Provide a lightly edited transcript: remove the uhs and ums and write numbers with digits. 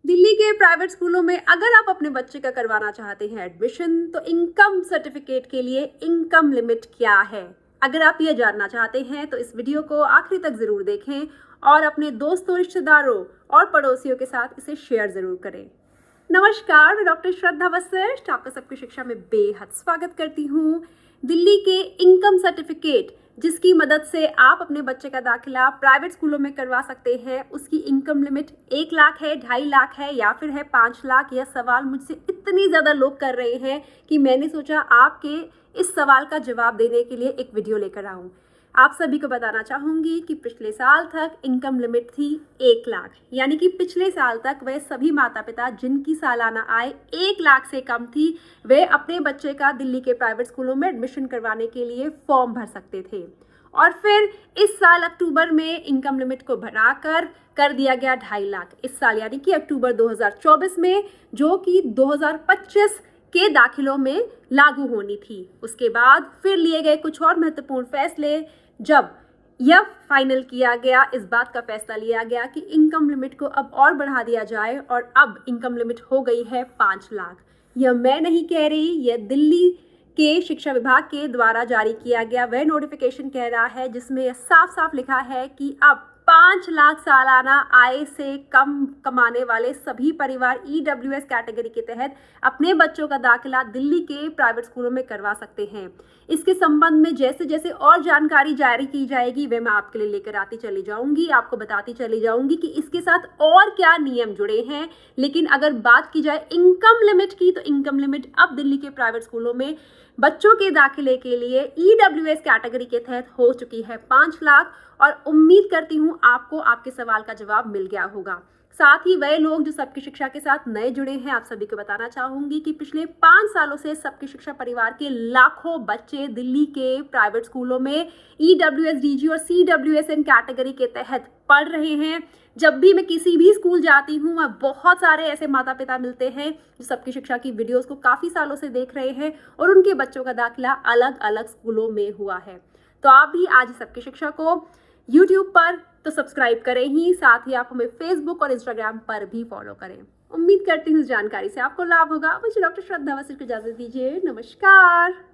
दिल्ली के प्राइवेट स्कूलों में अगर आप अपने बच्चे का करवाना चाहते हैं एडमिशन, तो इनकम सर्टिफिकेट के लिए इनकम लिमिट क्या है? अगर आप ये जानना चाहते हैं तो इस वीडियो को आखिरी तक जरूर देखें और अपने दोस्तों, रिश्तेदारों और पड़ोसियों के साथ इसे शेयर जरूर करें। नमस्कार, मैं डॉक्टर श्रद्धा वशिष्ठ आपका सबकी शिक्षा में बेहद स्वागत करती हूँ। दिल्ली के इनकम सर्टिफिकेट, जिसकी मदद से आप अपने बच्चे का दाखिला प्राइवेट स्कूलों में करवा सकते हैं, उसकी इनकम लिमिट 1 लाख है, 2.5 लाख है या फिर है 5 लाख। यह सवाल मुझसे इतनी ज़्यादा लोग कर रहे हैं कि मैंने सोचा आपके इस सवाल का जवाब देने के लिए एक वीडियो लेकर आऊँ। आप सभी को बताना चाहूँगी कि पिछले साल तक इनकम लिमिट थी 1 लाख, यानी कि पिछले साल तक वह सभी माता पिता जिनकी सालाना आय 1 लाख से कम थी, वे अपने बच्चे का दिल्ली के प्राइवेट स्कूलों में एडमिशन करवाने के लिए फॉर्म भर सकते थे। और फिर इस साल अक्टूबर में इनकम लिमिट को बढ़ाकर कर दिया गया 2.5 लाख। इस साल यानी कि अक्टूबर 2024 में, जो कि 2025 के दाखिलों में लागू होनी थी। उसके बाद फिर लिए गए कुछ और महत्वपूर्ण फैसले, जब यह फाइनल किया गया, इस बात का फैसला लिया गया कि इनकम लिमिट को अब और बढ़ा दिया जाए और अब इनकम लिमिट हो गई है 5 लाख। यह मैं नहीं कह रही, यह दिल्ली के शिक्षा विभाग के द्वारा जारी किया गया वह नोटिफिकेशन कह रहा है, जिसमें यह साफ साफ लिखा है कि अब 5 लाख सालाना आय से कम कमाने वाले सभी परिवार ईडब्ल्यूएस कैटेगरी के तहत अपने बच्चों का दाखिला दिल्ली के प्राइवेट स्कूलों में करवा सकते हैं। इसके संबंध में जैसे जैसे और जानकारी जारी की जाएगी, वे मैं आपके लिए लेकर आती चली जाऊंगी, आपको बताती चली जाऊंगी कि इसके साथ और क्या नियम जुड़े हैं। लेकिन अगर बात की जाए इनकम लिमिट की, तो इनकम लिमिट अब दिल्ली के प्राइवेट स्कूलों में बच्चों के दाखिले के लिए ईडब्ल्यूएस कैटेगरी के तहत हो चुकी है 5 लाख। और उम्मीद करती हूँ आपको आपके सवाल का जवाब मिल गया होगा। साथ ही वह लोग जो सबकी शिक्षा के साथ नए जुड़े हैं, आप सभी को बताना चाहूंगी कि पिछले 5 सालों से सबकी शिक्षा परिवार के लाखों बच्चे दिल्ली के प्राइवेट स्कूलों में ईडब्ल्यूएस, डीजी और सीडब्ल्यूएसएन कैटेगरी के तहत पढ़ रहे हैं। जब भी मैं किसी भी स्कूल जाती हूँ, वहाँ बहुत सारे ऐसे माता पिता मिलते हैं जो सबकी शिक्षा की वीडियोस को काफ़ी सालों से देख रहे हैं और उनके बच्चों का दाखिला अलग अलग स्कूलों में हुआ है। तो आप भी आज सबकी शिक्षा को YouTube पर तो सब्सक्राइब करें ही, साथ ही आप हमें Facebook और Instagram पर भी फॉलो करें। उम्मीद करती हूँ इस जानकारी से आपको लाभ होगा। मुझे डॉक्टर श्रद्धा वशिष्ठ को इजाजत दीजिए। नमस्कार।